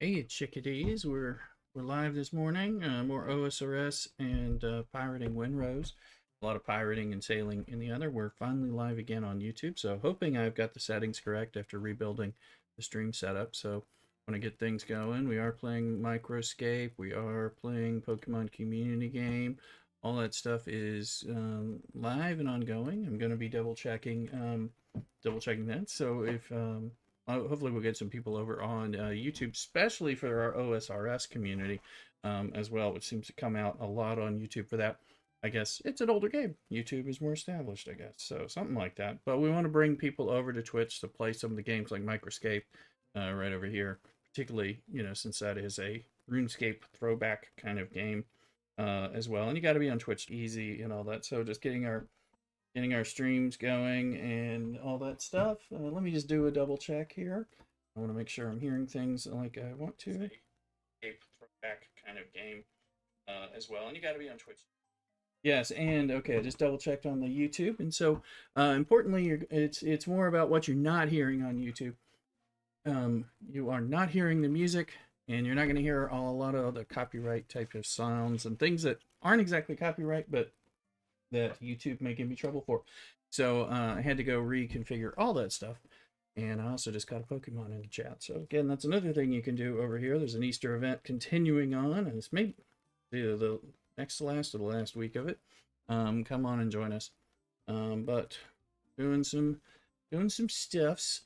Hey, chickadees, we're live this morning. More OSRS and pirating Windrose. A lot of pirating and sailing in the other. We're finally live again on YouTube, so hoping I've got the settings correct after rebuilding the stream setup. So want to get things going. We are playing microscape. We are playing Pokemon community game. All that stuff is live and ongoing. I'm going to be double checking that. So if hopefully we'll get some people over on YouTube, especially for our OSRS community as well, which seems to come out a lot on YouTube for that. I guess it's an older game. YouTube is more established, I guess. So something like that. But we want to bring people over to Twitch to play some of the games like Microscape right over here, particularly, since that is a RuneScape throwback kind of game as well. And you got to be on Twitch easy and all that. So just getting our streams going and all that stuff. Let me just do a double check here. I want to make sure I'm hearing things like I want to. A throwback kind of game as well, and you got to be on Twitch. Yes, and okay, I just double checked on the YouTube, and so importantly, it's more about what you're not hearing on YouTube. You are not hearing the music, and you're not going to hear a lot of the copyright type of sounds and things that aren't exactly copyright, but that YouTube may give me trouble for. So I had to go reconfigure all that stuff. And I also just got a Pokemon in the chat. So again, that's another thing you can do over here. There's an Easter event continuing on, and it's maybe the next to last or the last week of it. Come on and join us. But doing some stuffs.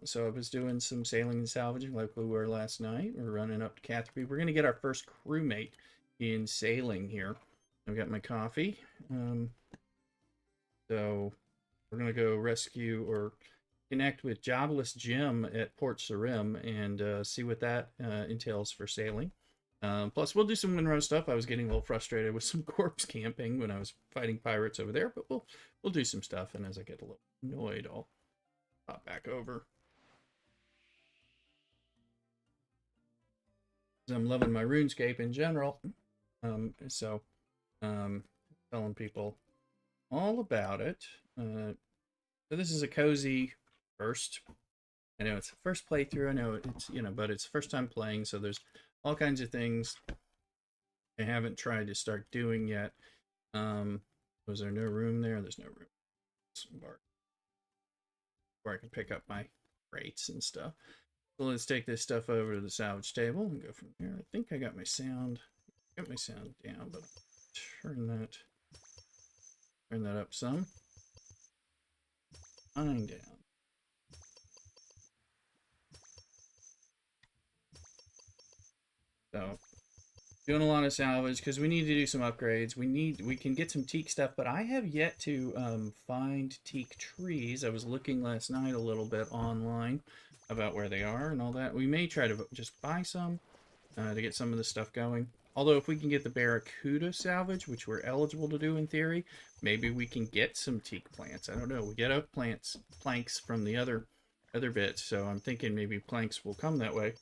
So I was doing some sailing and salvaging like we were last night. We're running up to Catherby. We're gonna get our first crewmate in sailing here. I've got my coffee. So we're going to go rescue or connect with Jobless Jim at Port Sarim and see what that entails for sailing. Plus, we'll do some Windrose stuff. I was getting a little frustrated with some corpse camping when I was fighting pirates over there, but we'll do some stuff. And as I get a little annoyed, I'll pop back over. I'm loving my RuneScape in general. Telling people all about it. So this is a cozy first. I know it's the first playthrough. I know it's, but it's first time playing. So there's all kinds of things I haven't tried to start doing yet. Was there no room there? There's no room. Where I can pick up my crates and stuff. So let's take this stuff over to the salvage table and go from there. I think I got my sound. Down, but turn that up some. 9 down. So doing a lot of salvage because we need to do some upgrades. We can get some teak stuff, but I have yet to find teak trees. I was looking last night a little bit online about where they are and all that. We may try to just buy some to get some of this stuff going. Although if we can get the Barracuda salvage, which we're eligible to do in theory, maybe we can get some teak plants. I don't know. We get oak planks from the other bits, so I'm thinking maybe planks will come that way.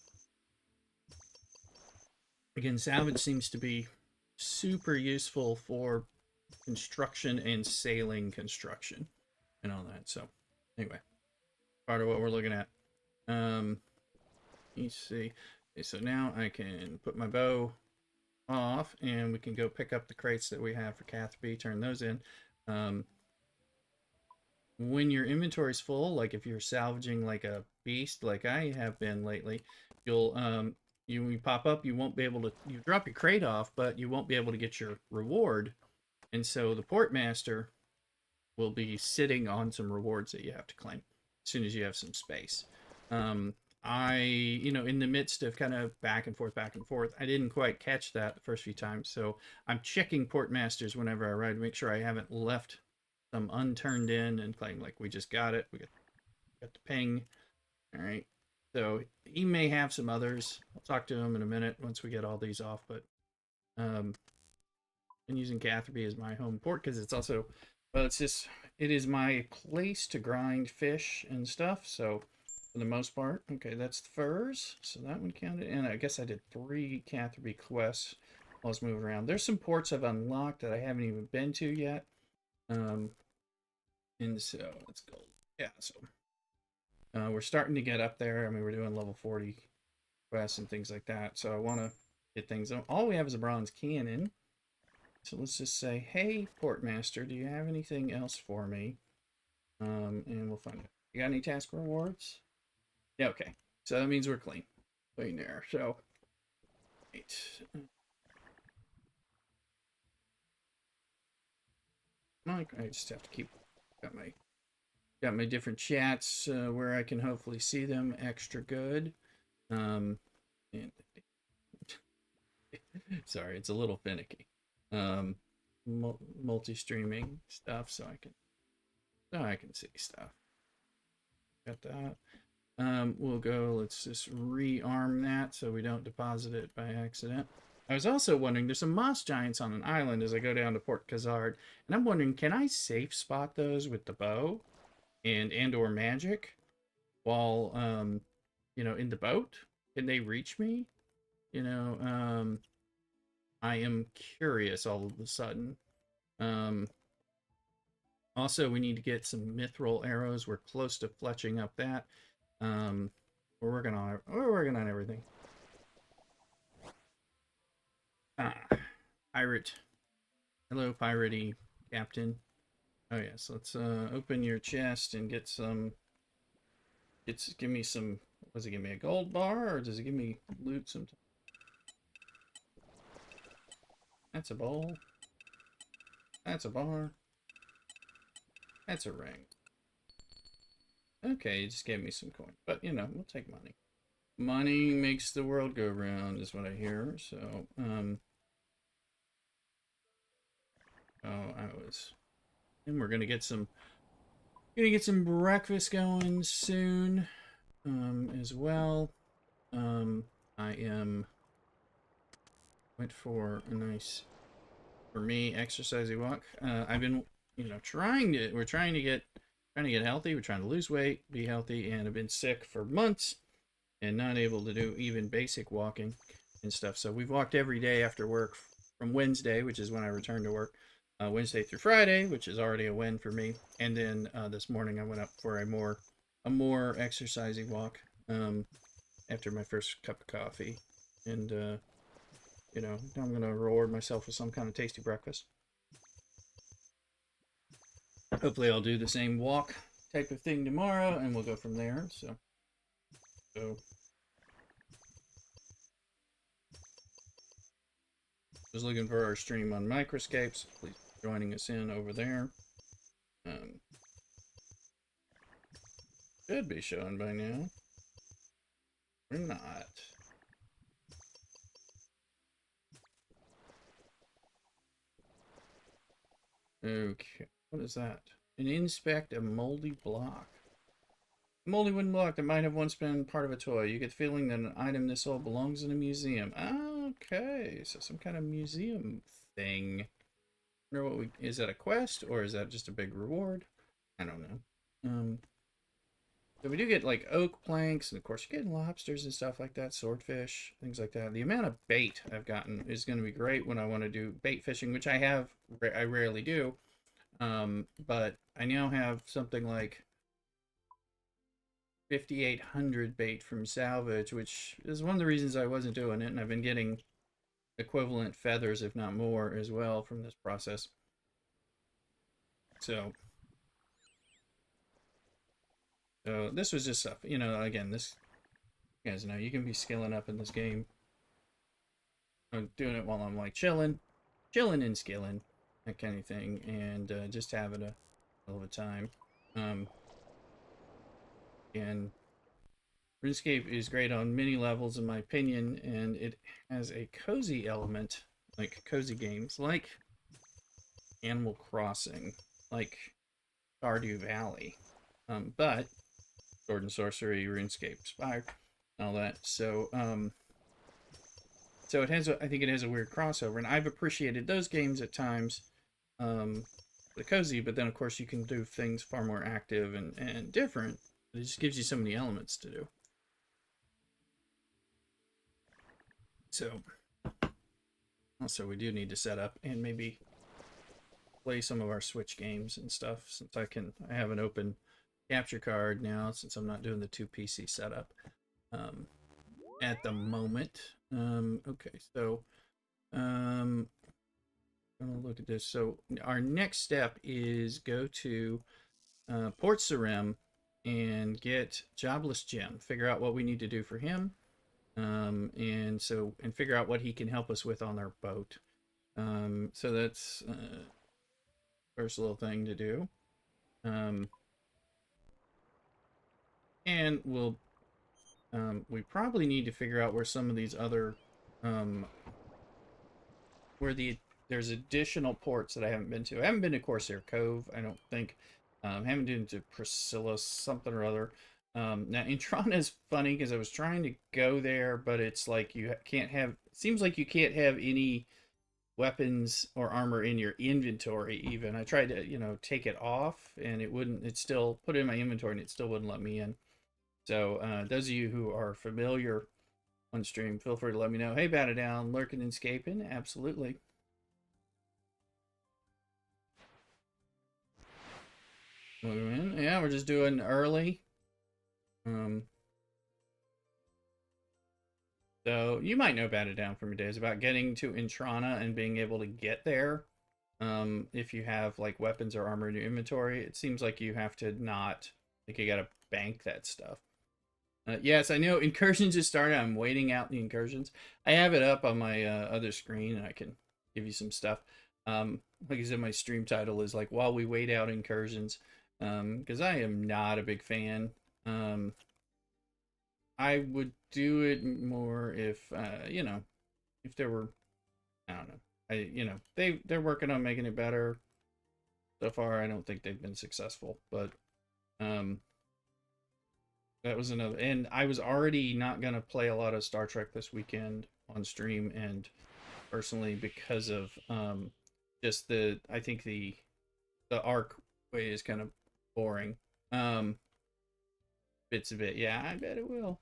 Again, salvage seems to be super useful for construction and sailing construction and all that. So anyway, part of what we're looking at. Let's see. Okay, so now I can put my bow off and we can go pick up the crates that we have for Catherby, turn those in. When your inventory's full, like if you're salvaging like a beast like I have been lately, you'll you pop up, you won't be able to, you drop your crate off, but you won't be able to get your reward. And so the port master will be sitting on some rewards that you have to claim as soon as you have some space. In the midst of kind of back and forth, I didn't quite catch that the first few times. So I'm checking port masters whenever I ride to make sure I haven't left some unturned in and claim like we just got it. We got the ping. All right. So he may have some others. I'll talk to him in a minute once we get all these off. But I'm using Catherby as my home port because it's also, well, it is my place to grind fish and stuff. So for the most part, okay, that's the furs. So that one counted. And I guess I did 3 Catherby quests while I was moving around. There's some ports I've unlocked that I haven't even been to yet. And so let's go. Yeah, so we're starting to get up there. I mean, we're doing level 40 quests and things like that. So I want to get things. All we have is a bronze cannon. So let's just say, hey, Portmaster, do you have anything else for me? And we'll find out. You got any task rewards? Yeah, okay. So that means we're clean. Clean there. So, right. I just have to keep got my different chats where I can hopefully see them extra good. And sorry, it's a little finicky. Multi-streaming stuff, so I can see stuff. Got that. We'll go. Let's just rearm that so we don't deposit it by accident. I was also wondering, there's some moss giants on an island as I go down to Port Khazard, and I'm wondering, can I safe spot those with the bow and or magic while you know, in the boat? Can they reach me? You know, I am curious all of a sudden. Also, we need to get some mithril arrows. We're close to fletching up that. We're working on everything. Pirate. Hello, piratey captain. Oh yes, let's open your chest and get some. Give me some. Does it give me a gold bar or does it give me loot sometimes? That's a bowl. That's a bar. That's a ring. Okay, you just gave me some coin, but you know, we'll take money. Money makes the world go round, is what I hear. So, and we're gonna get some breakfast going soon, as well. I went for a nice, for me, exercising walk. I've been, you know, we're trying to get healthy. We're trying to lose weight, be healthy, and I've been sick for months and not able to do even basic walking and stuff. So we've walked every day after work from Wednesday, which is when I returned to work, Wednesday through Friday, which is already a win for me. And then this morning I went up for a more exercising walk after my first cup of coffee. And, you know, I'm going to reward myself with some kind of tasty breakfast. Hopefully I'll do the same walk type of thing tomorrow, and we'll go from there. So just looking for our stream on microscapes. Please be joining us in over there. Should be showing by now. Or not. Okay, what is that? An inspect a moldy block. A moldy wooden block that might have once been part of a toy. You get the feeling that an item this old belongs in a museum. Okay, so some kind of museum thing. I wonder what is that a quest or is that just a big reward? I don't know. So we do get like oak planks, and of course you're getting lobsters and stuff like that, swordfish, things like that. The amount of bait I've gotten is going to be great when I want to do bait fishing, which I rarely do. But I now have something like 5,800 bait from salvage, which is one of the reasons I wasn't doing it, and I've been getting equivalent feathers, if not more, as well from this process. So this was just stuff, you know, again, this, you guys know, you can be skilling up in this game. I'm doing it while I'm like chilling and skilling, that kind of thing, and just having a hell of a time. And RuneScape is great on many levels, in my opinion, and it has a cozy element, like cozy games, like Animal Crossing, like Stardew Valley, but Sword and Sorcery, RuneScape, Spire, all that. So, so it has, I think it has a weird crossover, and I've appreciated those games at times, the cozy, but then of course you can do things far more active and different. It just gives you so many elements to do. So, also we do need to set up and maybe play some of our Switch games and stuff, since I have an open capture card now, since I'm not doing the 2 PC setup. at the moment. Okay, so I'm gonna look at this. So our next step is go to Port Sarim and get Jobless Jim. Figure out what we need to do for him, and figure out what he can help us with on our boat. So that's first little thing to do. And we probably need to figure out where some of these other um, where there's additional ports that I haven't been to. I haven't been to Corsair Cove, I don't think. Haven't been to Priscilla something or other. Now Intrana is funny because I was trying to go there, but it's like you can't have. It seems like you can't have any weapons or armor in your inventory. Even I tried to, take it off, and it wouldn't. It still put it in my inventory, and it still wouldn't let me in. So those of you who are familiar on stream, feel free to let me know. Hey, Bat It Down, lurking and escaping, absolutely. Yeah, we're just doing early. So you might know Bat It Down from your days about getting to Intrana and being able to get there. If you have like weapons or armor in your inventory, it seems like you have to not, like you gotta bank that stuff. Yes, I know Incursions just started. I'm waiting out the Incursions. I have it up on my other screen, and I can give you some stuff. Like I said, my stream title is like "While We Wait Out Incursions," because I am not a big fan. I would do it more if if there were, I don't know. They're working on making it better. So far, I don't think they've been successful, but um, that was another. And I was already not gonna play a lot of Star Trek this weekend on stream, and personally because of just I think the arc way is kind of boring. Bits of it, yeah, I bet it will,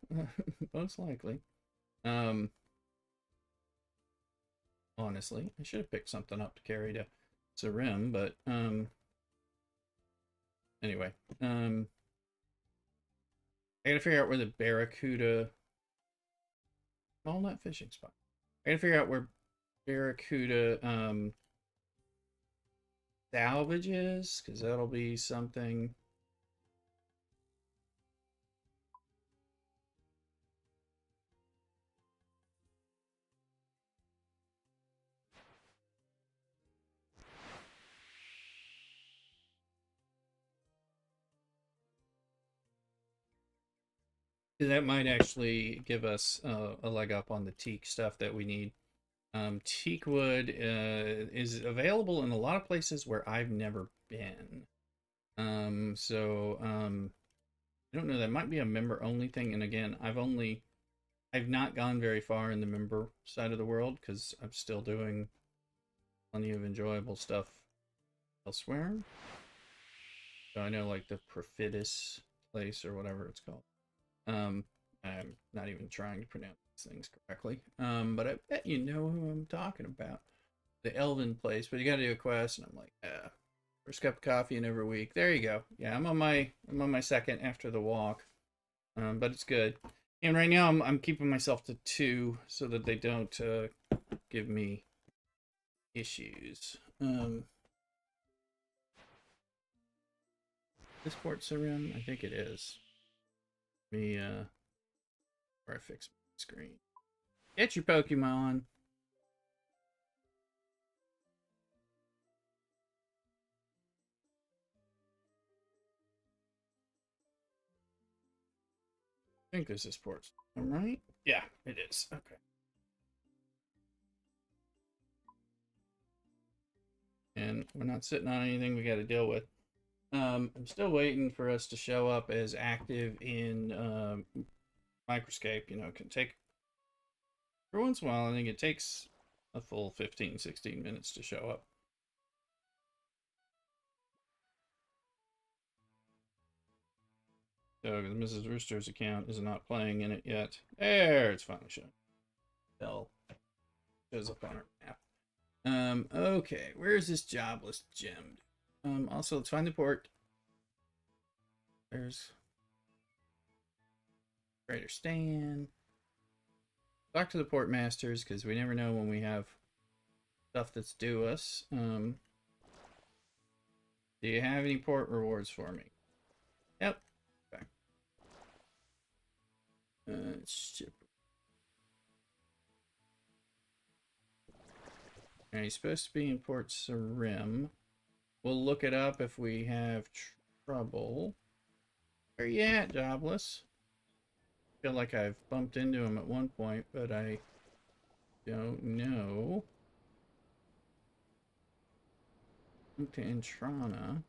most likely. Um, Honestly, I should have picked something up to carry to Sarim, but anyway, I gotta figure out where the Barracuda walnut fishing spot. I gotta figure out where Barracuda salvage is, because that'll be something. That might actually give us a leg up on the teak stuff that we need. Teak wood is available in a lot of places where I've never been. I don't know. That might be a member only thing. And again, I've not gone very far in the member side of the world because I'm still doing plenty of enjoyable stuff elsewhere. So I know like the Profidus place or whatever it's called. I'm not even trying to pronounce these things correctly. But I bet you know who I'm talking about. The Elven place, but you gotta do a quest, and I'm like, first cup of coffee in every week. There you go. Yeah, I'm on my second after the walk. But it's good. And right now I'm keeping myself to 2 so that they don't give me issues. This Port Sarim, I think it is. Let me where I fix my screen. Get your Pokemon. I think this is Port Sarim, right? Yeah, it is. Okay. And we're not sitting on anything we got to deal with. I'm still waiting for us to show up as active in microscape. It can take, every once in a while, I think it takes a full 15, 16 minutes to show up. So Mrs. Rooster's account is not playing in it yet. There, it's finally showing. Bell shows up on our map. Okay, where's this Jobless Jim? Also, let's find the port. There's Greater Stan. talk to the port masters because we never know when we have stuff that's due us. Do you have any port rewards for me? Yep. Okay. Ship. And he's supposed to be in Port Sarim. We'll look it up if we have trouble. Where you at, Jobless? I feel like I've bumped into him at one point, but I don't know. To Intrana.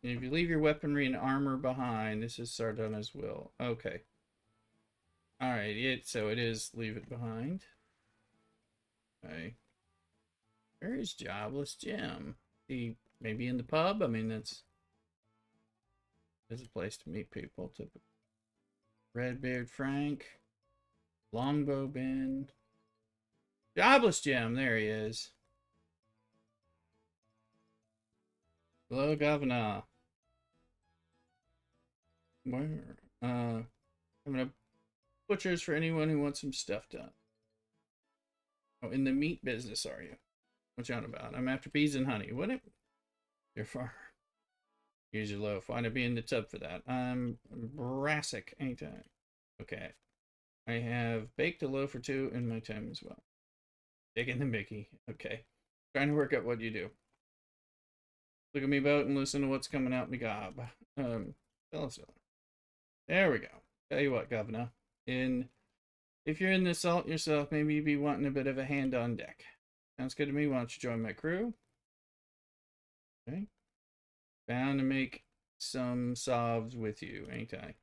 And if you leave your weaponry and armor behind, this is Sardona's will. Okay. Alright, so it is leave it behind. Okay. Where is Jobless Jim? He maybe in the pub? I mean, that's a place to meet people. Typically. Redbeard Frank. Longbow Ben. Jobless Jim, there he is. Hello, Governor. Where? I'm gonna butchers for anyone who wants some stuff done. Oh, in the meat business, are you? What you on about? I'm after bees and honey. What it? You're far. Use your loaf. Why not be in the tub for that? I'm Brassic, ain't I? Okay. I have baked a loaf or two in my time as well. Taking the Mickey. Okay. Trying to work out what you do. Look at me boat and listen to what's coming out me gob. Tell us. There we go. Tell you what, Governor. If you're in the salt yourself, maybe you'd be wanting a bit of a hand on deck. Sounds good to me. Why don't you join my crew? Okay. Bound to make some solves with you, ain't I?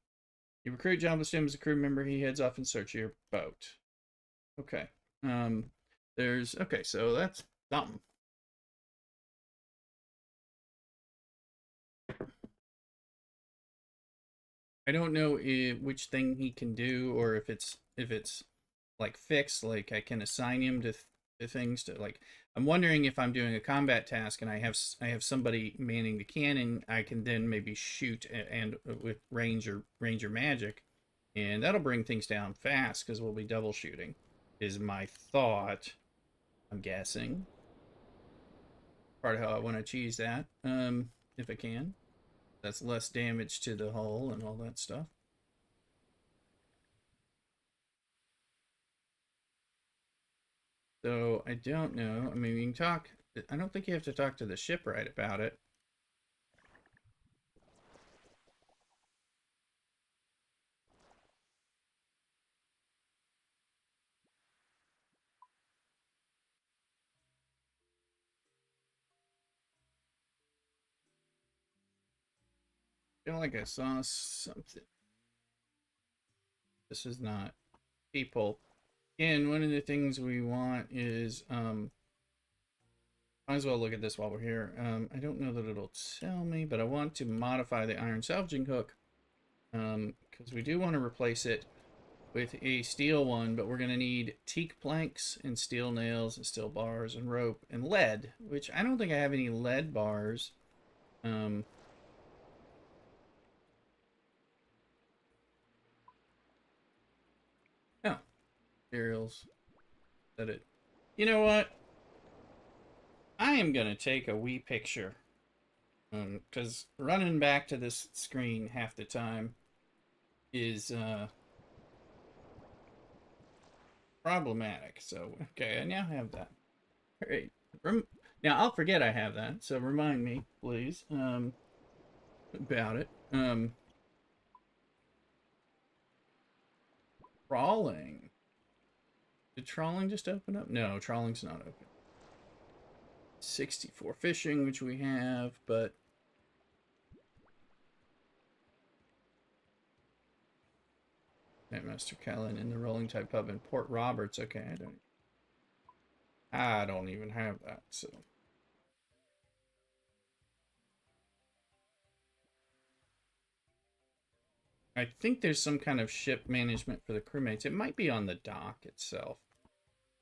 You recruit Jobless Jim as a crew member. He heads off in search of your boat. Okay. Okay, so that's something. I don't know which thing he can do, or if it's like fixed, like I can assign him to things to like. I'm wondering if I'm doing a combat task and I have somebody manning the cannon, I can then maybe shoot and with ranger magic, and that'll bring things down fast because we'll be double shooting. Is my thought. I'm guessing. Part of how I want to achieve that, if I can. That's less damage to the hull and all that stuff. So I don't know. I mean, you can talk. I don't think you have to talk to the shipwright about it. I feel like I saw something. This is not people. And one of the things we want is might as well look at this while we're here. I don't know that it'll tell me, but I want to modify the iron salvaging hook because we do want to replace it with a steel one, but we're going to need teak planks and steel nails and steel bars and rope and lead, which I don't think I have any lead bars. No. Materials. That it. You know what? I am going to take a wee picture. Because running back to this screen half the time is problematic. So, okay, I now have that. All right. Now, I'll forget I have that, so remind me, please, about it. Trawling. Did trawling just open up? No, trawling's not open. 64 fishing, which we have, but Master Callan in the Rolling Tide Pub in Port Roberts. Okay, I don't even have that, so. I think there's some kind of ship management for the crewmates. It might be on the dock itself.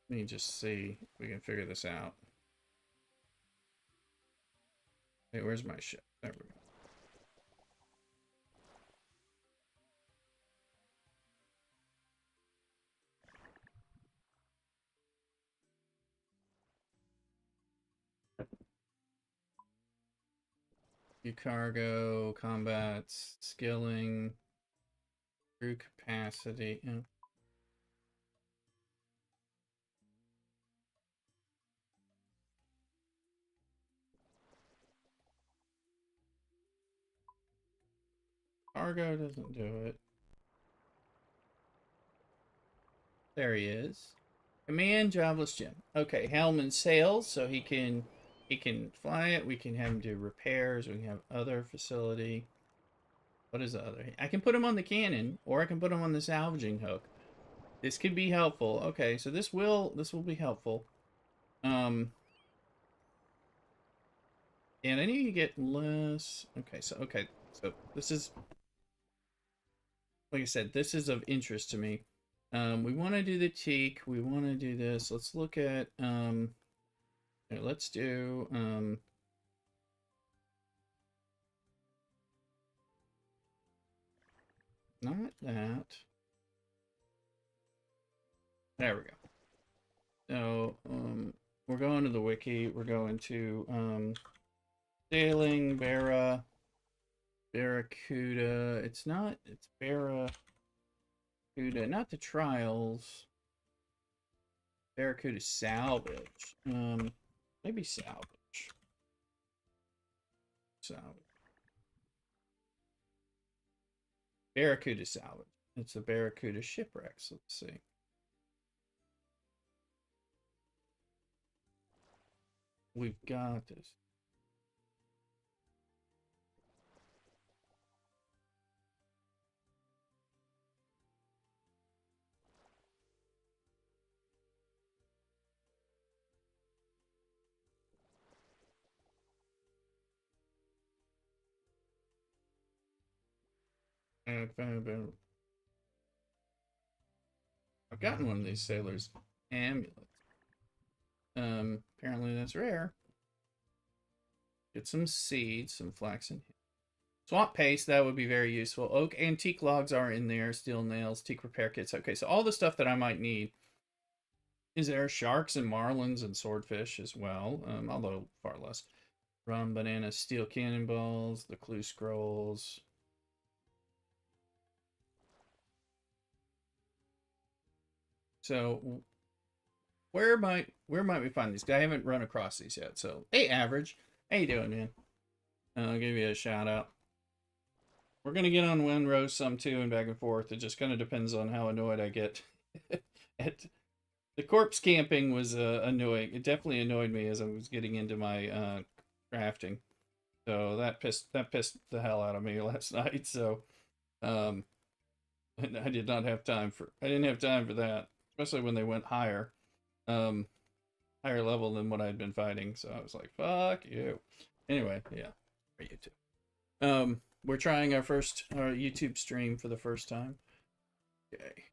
Let me just see if we can figure this out. Hey, where's my ship? There we go. Cargo, combat, skilling, crew capacity. Yeah. Cargo doesn't do it. There he is. Command jobless Jim. Okay, helm and sails, so he can fly it. We can have him do repairs. We can have other facility. What is the other? I can put him on the cannon, or I can put him on the salvaging hook. This could be helpful. Okay, so this will be helpful. And I need to get less. Okay, so this is, like I said, this is of interest to me. We want to do the teak. We want to do this. Let's look at okay, let's do not that. There we go. So we're going to the wiki. We're going to sailing Barracuda. It's Barracuda, not the trials. Barracuda salvage. Maybe salvage. Barracuda salvage. It's a Barracuda shipwrecks. Let's see. We've got this. I've gotten one of these sailors amulets. Apparently that's rare. Get some seeds, some flax and swamp paste. That would be very useful. Oak antique logs are in there. Steel nails, teak repair kits. Okay, so all the stuff that I might need is there. Sharks and marlins and swordfish as well, although far less. Rum, banana, steel cannonballs, the clue scrolls. So where might we find these? I haven't run across these yet. So hey, average, how you doing, man? I'll give you a shout out. We're gonna get on Windrose some too, and back and forth. It just kind of depends on how annoyed I get. The corpse camping was annoying. It definitely annoyed me as I was getting into my crafting. So that pissed the hell out of me last night. So I did not have time for. I didn't have time for that, especially when they went higher, higher level than what I'd been fighting. So I was like, "Fuck you." Anyway, yeah, for YouTube. We're trying our YouTube stream for the first time. Okay.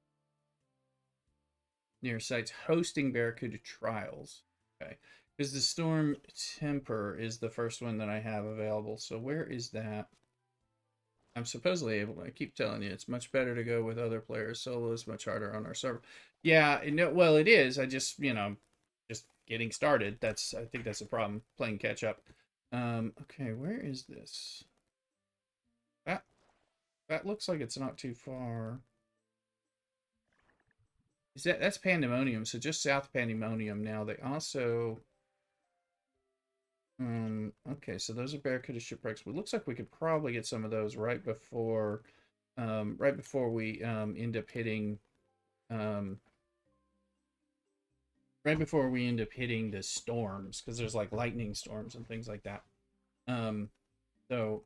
Near sites hosting Barracuda trials. Okay. Because the Storm Temper is the first one that I have available. So where is that? I'm supposedly able to. I keep telling you, it's much better to go with other players. Solo is much harder on our server. Yeah, well, it is. I just, just getting started. I think that's a problem. Playing catch up. Okay, where is this? That looks like it's not too far. That's Pandemonium, so just south of Pandemonium now. They also okay, so those are Barracuda shipwrecks. It looks like we could probably get some of those right before we end up hitting the storms, because there's like lightning storms and things like that. So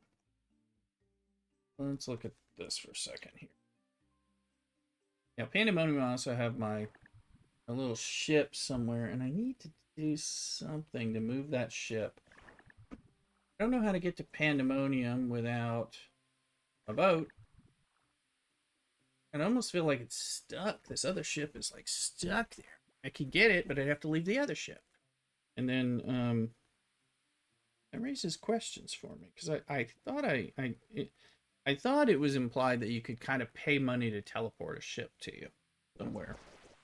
let's look at this for a second here. Now, Pandemonium, I also have a little ship somewhere, and I need to do something to move that ship. I don't know how to get to Pandemonium without a boat. And I almost feel like it's stuck. This other ship is like stuck there. I could get it, but I'd have to leave the other ship. And then, that raises questions for me because I thought I thought it was implied that you could kind of pay money to teleport a ship to you somewhere,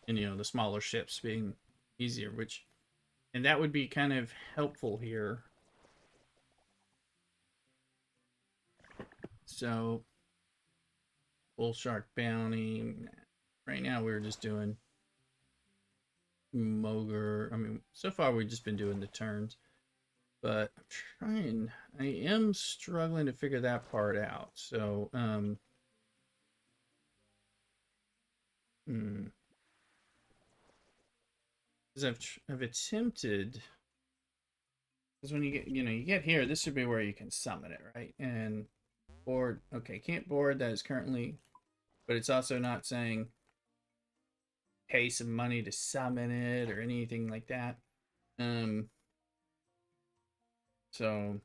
and the smaller ships being easier, and that would be kind of helpful here. So, bull shark bounty. Right now we're just doing Mogre. I mean, so far we've just been doing the turns, but I am struggling to figure that part out. So, because I've attempted, because when you get here, this should be where you can summon it, right? And board, okay, can't board, that is currently, but it's also not saying pay some money to summon it or anything like that. So,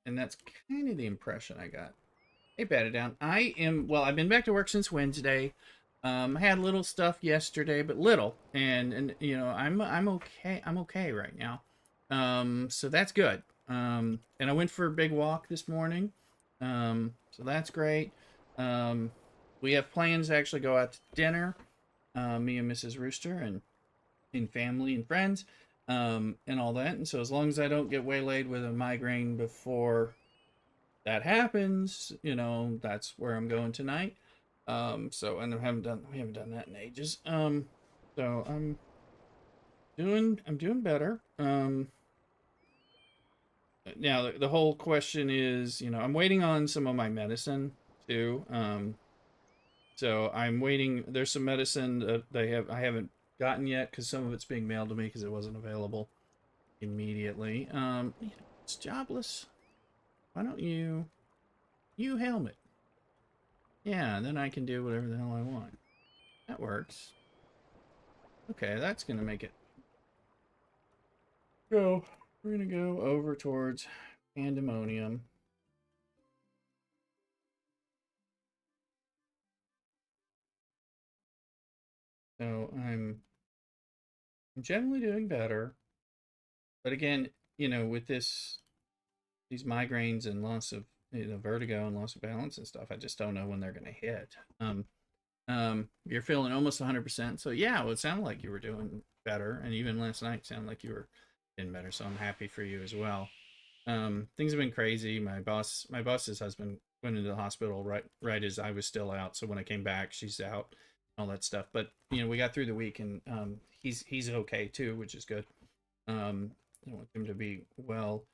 and that's kind of the impression I got. Hey, bat it down. I've been back to work since Wednesday. I had little stuff yesterday, but little, and I'm okay. I'm okay right now. So that's good. And I went for a big walk this morning. So that's great. We have plans to actually go out to dinner. Me and Mrs. Rooster and family and friends, and all that. And so as long as I don't get waylaid with a migraine before that happens, that's where I'm going tonight. So and we haven't done that in ages. So I'm doing better. Now the whole question is, I'm waiting on some of my medicine too. So I'm waiting. There's some medicine that I haven't gotten yet because some of it's being mailed to me because it wasn't available immediately. It's jobless. Why don't you helmet? Yeah, then I can do whatever the hell I want. That works. Okay, that's gonna make it go. We're gonna go over towards Pandemonium. So I'm generally doing better. But again, with these migraines and loss of vertigo and loss of balance and stuff, I just don't know when they're gonna hit. You're feeling almost 100%. So yeah, well, it sounded like you were doing better, and even last night sounded like you were getting better. So I'm happy for you as well. Things have been crazy. My boss's husband went into the hospital right as I was still out. So when I came back, she's out, all that stuff. But we got through the week, and he's okay too, which is good. I want him to be well.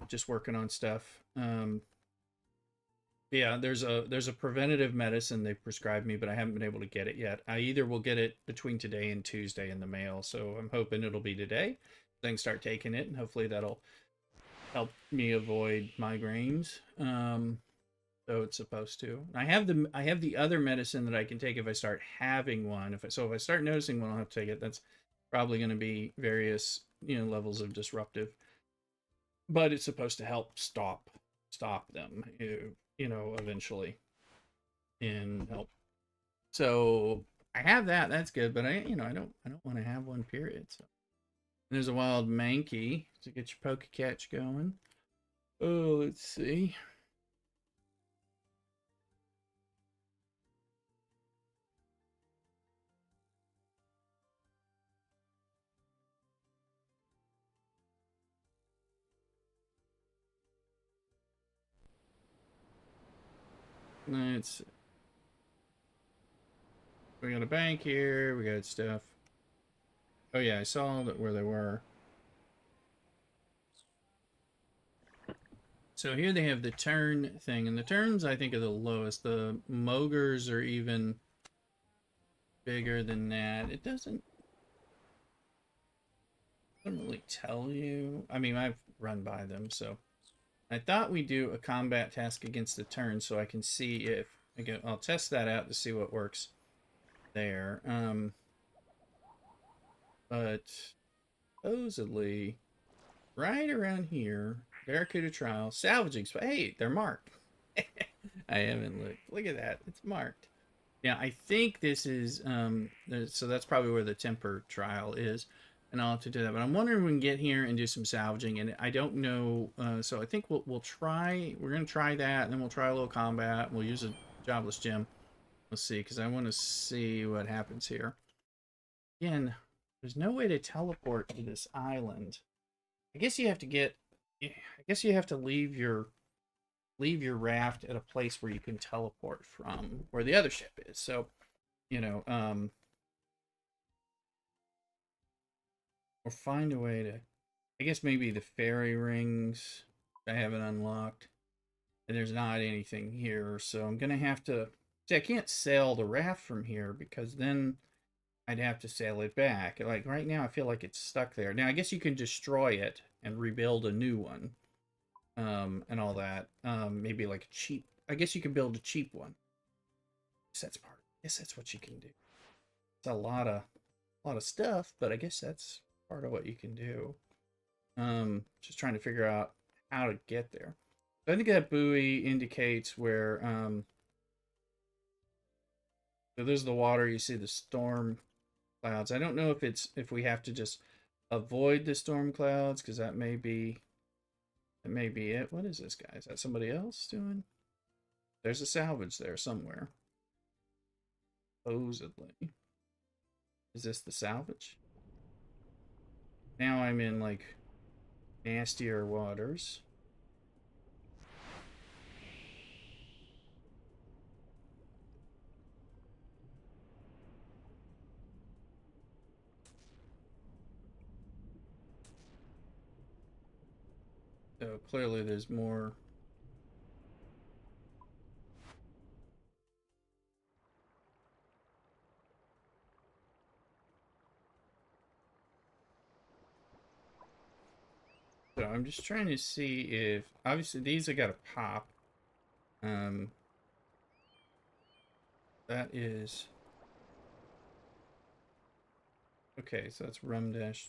Just working on stuff. Yeah, there's a preventative medicine they prescribed me, but I haven't been able to get it yet. I either will get it between today and Tuesday in the mail, so I'm hoping it'll be today. So I can start taking it, and hopefully that'll help me avoid migraines. So it's supposed to. I have the other medicine that I can take if I start having one. If I start noticing one, I'll have to take it. That's probably going to be various levels of disruptive, but it's supposed to help stop them. Eventually, and help. So I have that. That's good, but I don't want to have one. Period. So and there's a wild Mankey to get your poke catch going. Oh, let's see. Let's. We got a bank here. We got stuff. Oh yeah, I saw that where they were. So here they have the turn thing, and the turns I think are the lowest. The Mogres are even bigger than that. It doesn't really tell you. I mean, I've run by them, so I thought we'd do a combat task against the turn so I can see if again I'll test that out to see what works there. But supposedly right around here, Barracuda trial, salvaging spot. Hey, they're marked. I haven't looked. Look at that. It's marked. Yeah, I think this is so that's probably where the temper trial is. and I'll have to do that. But I'm wondering if we can get here and do some salvaging, and I don't know. So I think we'll try. We're gonna try that, and then we'll try a little combat. We'll use a jobless gem. Let's see, because I want to see what happens here. Again, there's no way to teleport to this island. I guess you have to get. I guess you have to leave your raft at a place where you can teleport from where the other ship is. So, you know, or find a way to. I guess maybe the fairy rings I haven't unlocked, and there's not anything here. So I'm gonna have to. See, I can't sail the raft from here because then I'd have to sail it back. Like right now, I feel like it's stuck there. Now I guess you can destroy it and rebuild a new one. And all that. Maybe like a cheap. I guess you can build a cheap one. I guess that's part. I guess that's what you can do. It's a lot of stuff, but I guess that's part of what you can do. Just trying to figure out how to get there. So I think that buoy indicates where. So there's the water. You see the storm clouds. I don't know if we have to just avoid the storm clouds because that may be. That may be it. What is this, guy? Is that somebody else doing? There's a salvage there somewhere. Supposedly. Is this the salvage? Now I'm in, like, nastier waters. So clearly there's more. So I'm just trying to see if obviously these have got to pop. That is okay, so that's rum dash.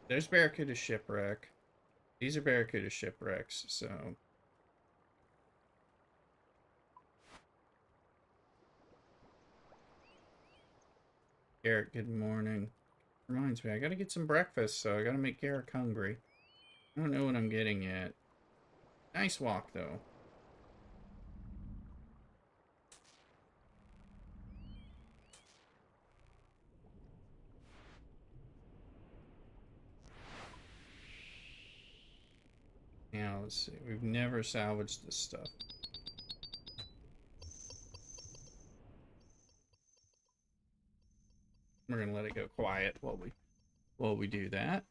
There's Barracuda Shipwreck. These are Barracuda Shipwrecks, so Garrett, good morning. Reminds me, I gotta get some breakfast, so I gotta make Garrett hungry. I don't know what I'm getting yet. Nice walk, though. Now, let's see. We've never salvaged this stuff. We're gonna let it go quiet while we do that.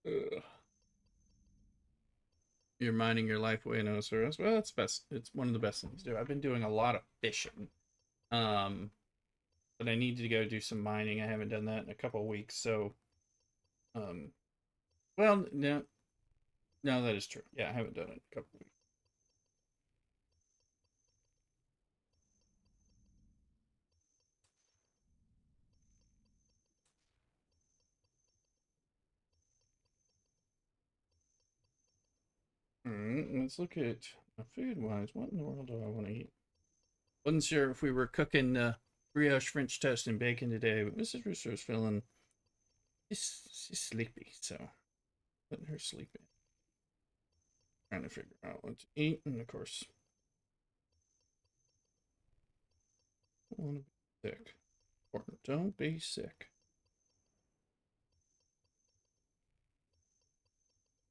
Ugh. You're mining your life away in OSRS. Well, that's best. It's one of the best things to do. I've been doing a lot of fishing, but I need to go do some mining. I haven't done that in a couple of weeks. So, well, no, that is true. Yeah, I haven't done it in a couple of weeks. All right, let's look at food-wise. What in the world do I want to eat? Wasn't sure if we were cooking brioche French toast and bacon today, but Mrs. Rooster is feeling she's sleepy, so letting her sleep in. Trying to figure out what to eat, and of course, I don't want to be sick. Or don't be sick.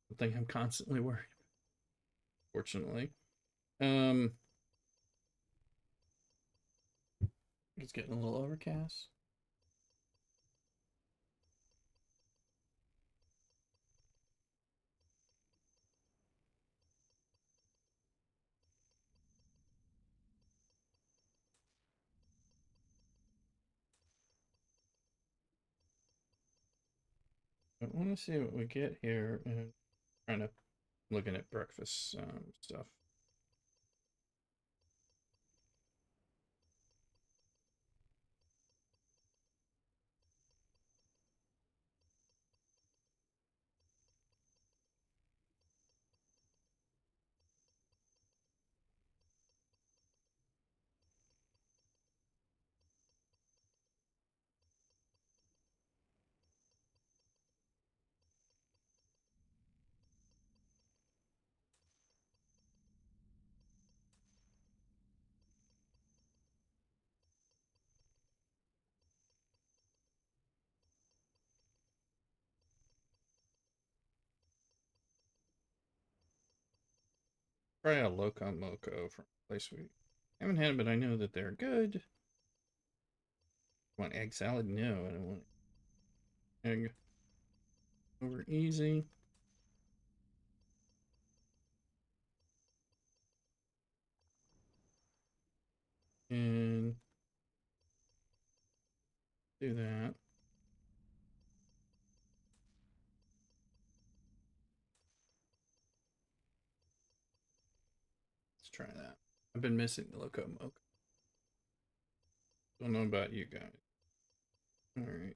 Something I'm constantly worried about, fortunately. It's getting a little overcast. I want to see what we get here and trying to looking at breakfast stuff. Try a Loco Moco from a place we haven't had, but I know that they're good. Want egg salad? No, I don't want egg over easy. And do that. Let's try that. I've been missing the Loco Moco. Don't know about you guys. All right.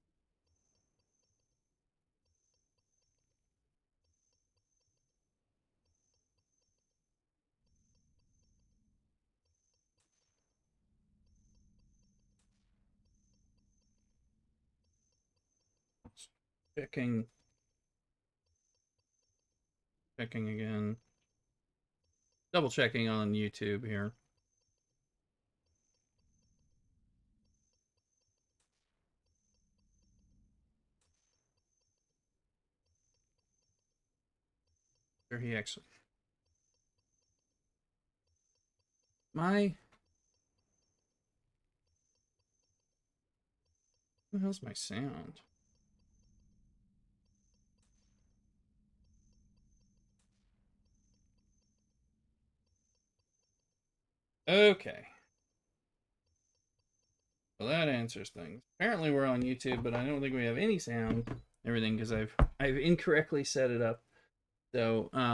Checking. Checking again. Double checking on YouTube here. There he actually. What the hell's my sound? Okay. Well, that answers things. Apparently we're on YouTube, but I don't think we have any sound, everything, because I've incorrectly set it up. So